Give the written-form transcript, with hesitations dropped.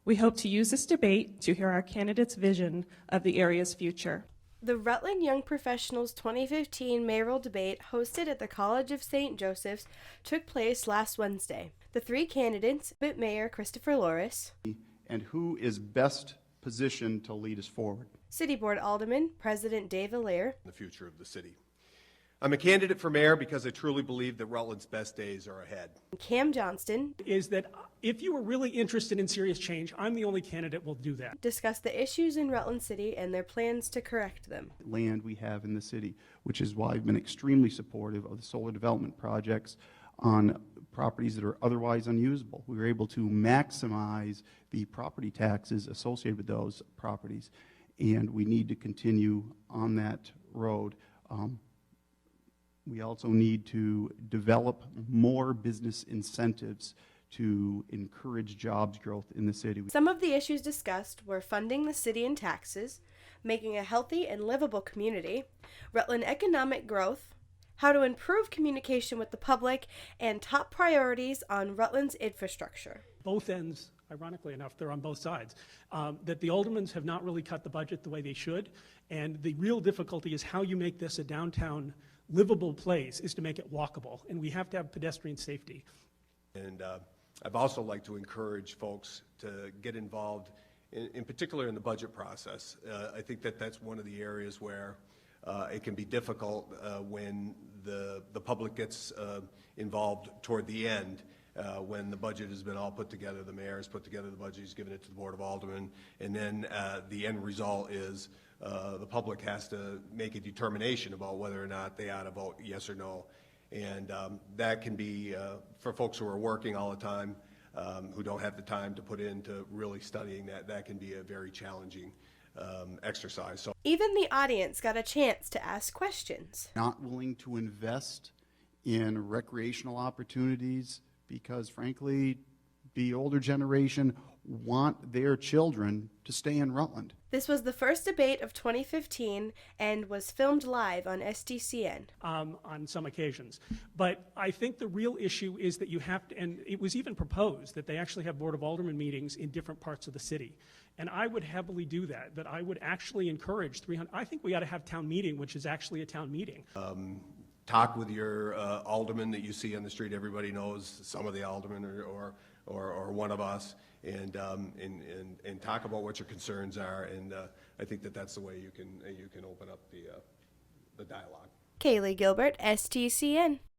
We hope to use this debate to hear our candidates' vision of the area's future. The Rutland Young Professionals 2015 Mayoral Debate, hosted at the College of St. Joseph's, took place last Wednesday. The three candidates, Incumbent Mayor Christopher Louras, and who is best positioned to lead us forward. City Board Alderman, President Dave Allaire, the future of the city. I'm a candidate for mayor because I truly believe that Rutland's best days are ahead. Cam Johnston, is that if you were really interested in serious change, I'm the only candidate will do that. discuss the issues in Rutland City and their plans to correct them. Land we have in the city, which is why I've been extremely supportive of the solar development projects on properties that are otherwise unusable. We were able to maximize the property taxes associated with those properties, and we need to continue on that road. We also need to develop more business incentives to encourage jobs growth in the city. Some of the issues discussed were funding the city and taxes, making a healthy and livable community, Rutland economic growth, how to improve communication with the public, and top priorities on Rutland's infrastructure. Both ends, ironically enough, they're on both sides, that the aldermen have not really cut the budget the way they should, and the real difficulty is how you make this a downtown livable place is to make it walkable, and we have to have pedestrian safety. And I've also like to encourage folks to get involved, in particular in the budget process. I think that that's one of the areas where it can be difficult when the public gets involved toward the end. When the budget has been all put together, the mayor has put together the budget, he's given it to the Board of Aldermen, and then the end result is the public has to make a determination about whether or not they ought to vote yes or no. And that can be, for folks who are working all the time, who don't have the time to put into really studying that can be a very challenging exercise. So Even the audience got a chance to ask questions. Not willing to invest in recreational opportunities because, frankly, the older generation want their children to stay in Rutland. This was the first debate of 2015 and was filmed live on STCN. On some occasions. But I think the real issue is that you have to, and it was even proposed that they actually have Board of Aldermen meetings in different parts of the city. And I would heavily do that I would actually encourage 300, I think we ought to have town meeting, which is actually a town meeting. talk with your alderman that you see on the street. Everybody knows some of the aldermen or one of us, and talk about what your concerns are. And I think that that's the way you can open up the dialogue. Kaleigh Gilbert, STCN.